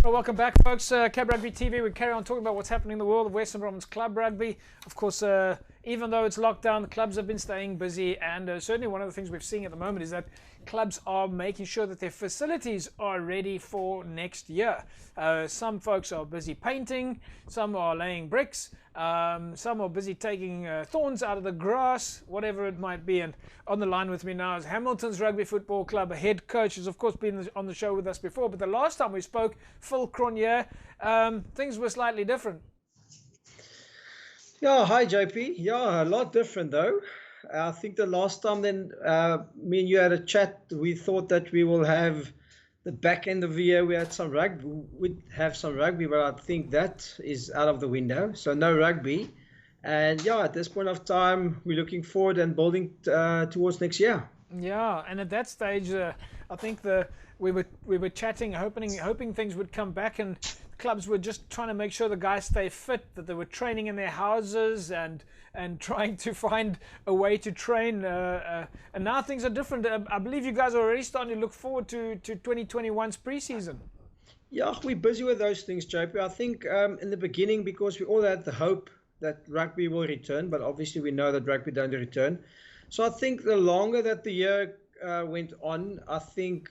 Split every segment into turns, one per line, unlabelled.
Well, welcome back, folks. Cab Rugby TV. We carry on talking about what's happening in the world of Western Province Club Rugby. Of course, even though it's locked down, the clubs have been staying busy, and certainly one of the things we're seeing at the moment is that clubs are making sure that their facilities are ready for next year. Some folks are busy painting, some are laying bricks, some are busy taking thorns out of the grass, whatever it might be. And on the line with me now is Hamilton's Rugby Football Club head coach, who's of course been on the show with us before, but the last time we spoke, Phil Cronje, things were slightly different.
Yeah, hi JP. Yeah, a lot different though. I think the last time then me and you had a chat, we thought that we will have the back end of the year, we had some rugby, we'd have some rugby, but I think that is out of the window. So no rugby. And yeah, at this point of time, we're looking forward and building towards next year.
Yeah, and at that stage, I think we were chatting, hoping things would come back, and clubs were just trying to make sure the guys stay fit, that they were training in their houses and trying to find a way to train. And now things are different. I believe you guys are already starting to look forward to 2021's preseason.
Yeah, we're busy with those things, JP. I think in the beginning, because we all had the hope that rugby will return, but obviously we know that rugby don't return. So I think the longer that the year went on, I think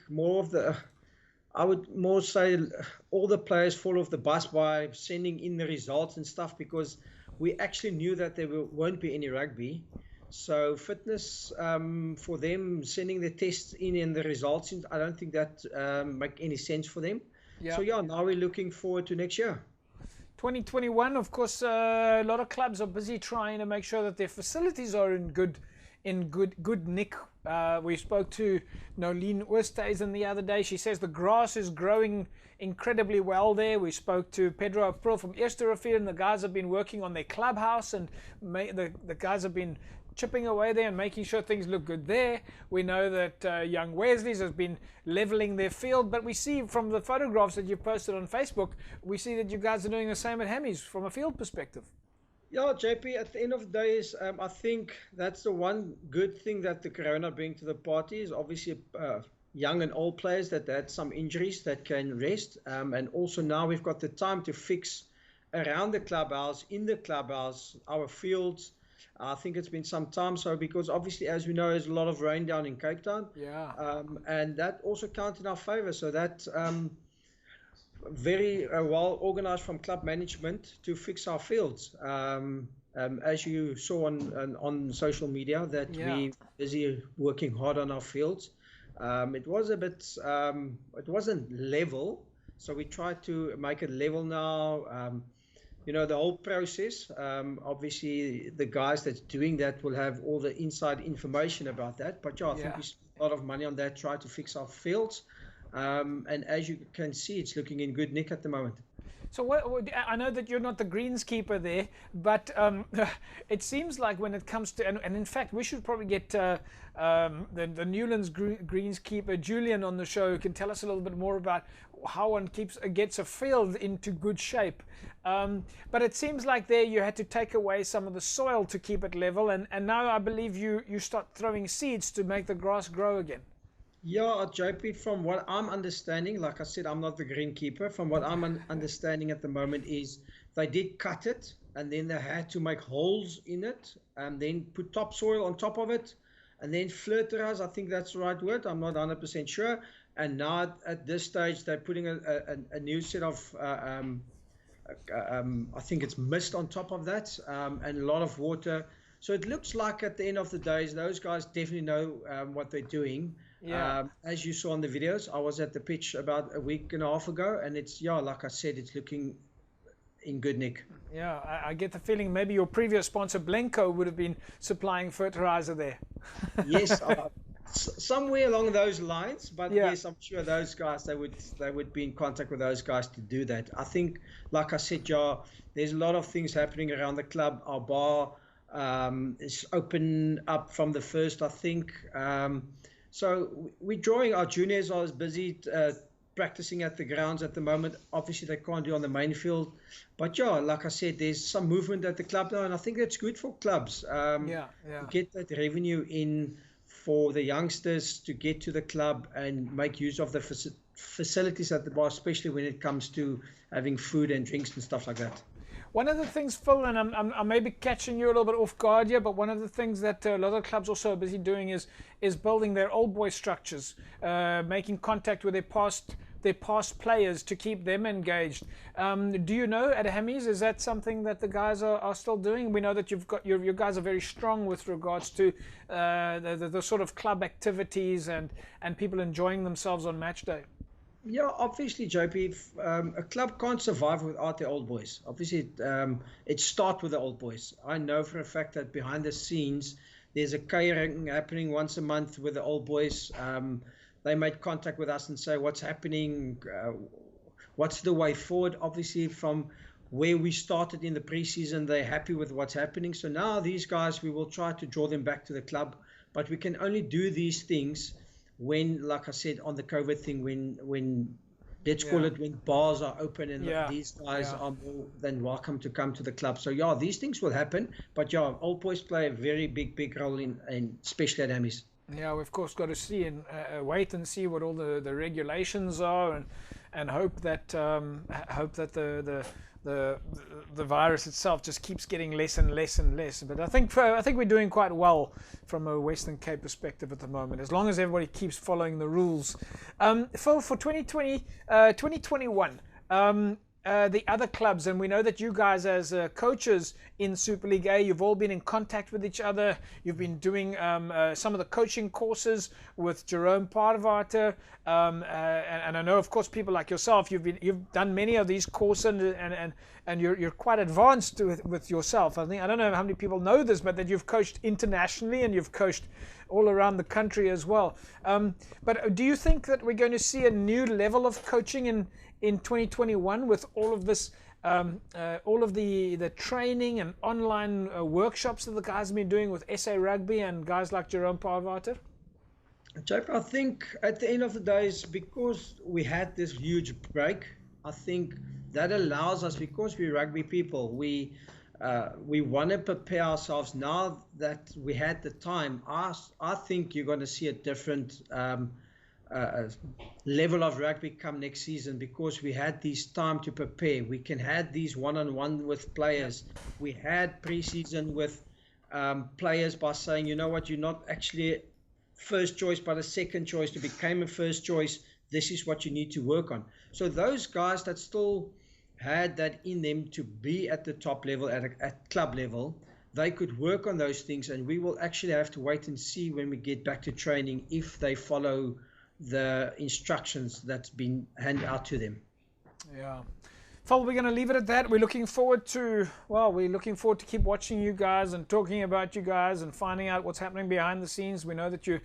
I would more say all the players fall off the bus by sending in the results and stuff, because we actually knew that there won't be any rugby. So fitness for them, sending the tests in and the results in, I don't think that make any sense for them. Yep. So yeah, now we're looking forward to next year.
2021, of course, a lot of clubs are busy trying to make sure that their facilities are in good nick. We spoke to Nolene Oosthuizen the other day. She says the grass is growing incredibly well there. We spoke to Pedro April from Eerste Rivier, and the guys have been working on their clubhouse, and the guys have been chipping away there and making sure things look good there. We know that Young Wesley's has been leveling their field, but we see from the photographs that you've posted on Facebook, we see that you guys are doing the same at Hammy's from a field perspective.
Yeah, JP, at the end of the day, I think that's the one good thing that the Corona bring to the party is obviously young and old players that had some injuries that can rest. And also now we've got the time to fix around the clubhouse, in the clubhouse, our fields. I think it's been some time. So because obviously, as we know, there's a lot of rain down in Cape Town.
Yeah.
And that also counted in our favor. So that very well organized from club management to fix our fields. As you saw on social media, that we busy working hard on our fields. It was a bit, it wasn't level, so we tried to make it level now. The whole process, obviously the guys that's doing that will have all the inside information about that, but I think we spent a lot of money on that, try to fix our fields. And as you can see, it's looking in good nick at the moment.
So I know that you're not the greenskeeper there, but it seems like when it comes to, and in fact, we should probably get the Newlands greenskeeper, Julian, on the show, who can tell us a little bit more about how one gets a field into good shape. But it seems like there you had to take away some of the soil to keep it level, and now I believe you start throwing seeds to make the grass grow again.
Yeah, JP, from what I'm understanding, like I said, I'm not the greenkeeper. From what I'm understanding at the moment is they did cut it, and then they had to make holes in it, and then put topsoil on top of it, and then fertilize. I think that's the right word. I'm not 100% sure. And now at this stage, they're putting a new set of, I think it's mist on top of that, and a lot of water. So it looks like at the end of the day, those guys definitely know what they're doing.
Yeah.
As you saw on the videos, I was at the pitch about a week and a half ago, and it's, like I said, it's looking in good nick.
Yeah, I get the feeling maybe your previous sponsor, Blenko, would have been supplying fertilizer there.
Yes, somewhere along those lines, but yes, I'm sure those guys, they would be in contact with those guys to do that. I think, like I said, there's a lot of things happening around the club. Our bar is open up from the 1st, I think. So we're drawing, our juniors are as busy practicing at the grounds at the moment. Obviously, they can't do on the main field. But like I said, there's some movement at the club now, and I think that's good for clubs. Get that revenue in for the youngsters to get to the club and make use of the facilities at the bar, especially when it comes to having food and drinks and stuff like that.
One of the things, Phil, and I may be catching you a little bit off guard here, but one of the things that a lot of clubs also are busy doing is building their old boy structures, making contact with their past players to keep them engaged. Do you know at Hammies, is that something that the guys are still doing? We know that you've got your guys are very strong with regards to the sort of club activities and people enjoying themselves on match day.
Yeah, obviously, JP, a club can't survive without the old boys. Obviously, it starts with the old boys. I know for a fact that behind the scenes, there's a catering happening once a month with the old boys. They made contact with us and say what's happening, what's the way forward. Obviously, from where we started in the preseason, they're happy with what's happening. So now these guys, we will try to draw them back to the club. But we can only do these things when, like I said, on the COVID thing, when let's call it when bars are open and these guys are more than welcome to come to the club. So yeah, these things will happen. But yeah, old boys play a very big role in especially at Hammies.
Yeah, we've of course got to see and wait and see what all the regulations are, and hope that the virus itself just keeps getting less and less and less. But I think we're doing quite well from a Western Cape perspective at the moment, as long as everybody keeps following the rules. Phil, for 2021. The other clubs, and we know that you guys as coaches in Super League A, you've all been in contact with each other. You've been doing some of the coaching courses with Jerome Parvater, and I know, of course, people like yourself. You've done many of these courses, and you're quite advanced with yourself. I don't know how many people know this, but that you've coached internationally and you've coached all around the country as well. But do you think that we're going to see a new level of coaching in 2021 with all of this, all of the training and online workshops that the guys have been doing with SA Rugby and guys like Jerome Parvater?
Jake, I think at the end of the day, is because we had this huge break, I think that allows us, because we're rugby people, we want to prepare ourselves now that we had the time. I think you're going to see a different level of rugby come next season, because we had this time to prepare. We can have these one-on-one with players. We had pre-season with players by saying, you know what, you're not actually first choice but a second choice. To become a first choice, this is what you need to work on. So those guys that still had that in them to be at the top level, at club level, they could work on those things, and we will actually have to wait and see when we get back to training if they follow the instructions that's been handed out to them.
Yeah. Phil, we're going to leave it at that. We're looking forward to keep watching you guys and talking about you guys and finding out what's happening behind the scenes. We know that you're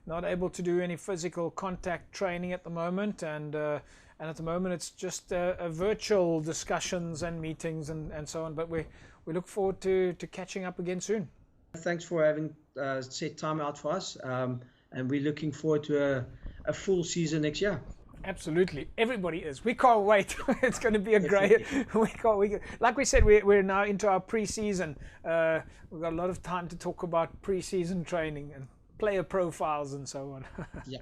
not able to do any physical contact training at the moment, and at the moment it's just virtual discussions and meetings and so on. But we look forward to catching up again soon.
Thanks for having set time out for us, and we're looking forward to a full season next year.
Absolutely, everybody is. We can't wait. It's going to be a great. Like we said, we're now into our pre-season. We've got a lot of time to talk about pre-season training and player profiles and so on.
Yeah.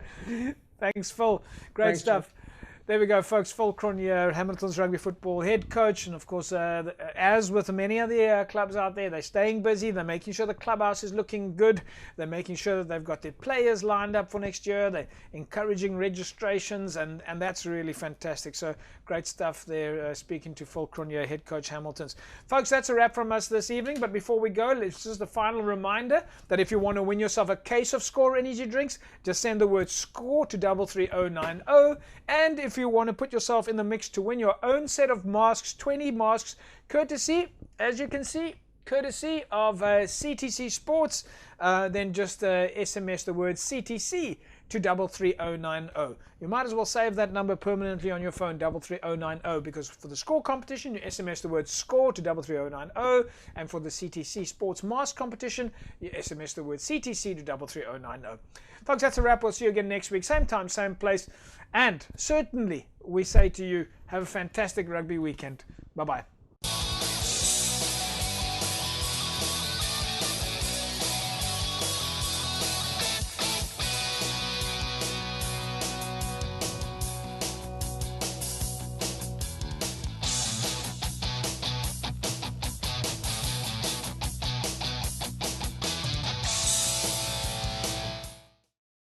Thanks, Phil. Great stuff.
John.
There we go, folks. Phil Cronje, Hamilton's rugby football head coach. And of course, as with many of the clubs out there, they're staying busy. They're making sure the clubhouse is looking good. They're making sure that they've got their players lined up for next year. They're encouraging registrations, and that's really fantastic. So great stuff there, speaking to Phil Cronje, head coach Hamilton's. Folks, that's a wrap from us this evening. But before we go, it's just a final reminder that if you want to win yourself a case of Score Energy drinks, just send the word SCORE to 33090. And if you want to put yourself in the mix to win your own set of masks, 20 masks, courtesy, as you can see, courtesy of CTC Sports, then just SMS the word CTC to 33090. You might as well save that number permanently on your phone, 33090, because for the score competition, you SMS the word SCORE to 33090, and for the CTC Sports Mask competition, you SMS the word CTC to 33090. Folks, that's a wrap. We'll see you again next week, same time, same place, and certainly we say to you, have a fantastic rugby weekend. Bye-bye.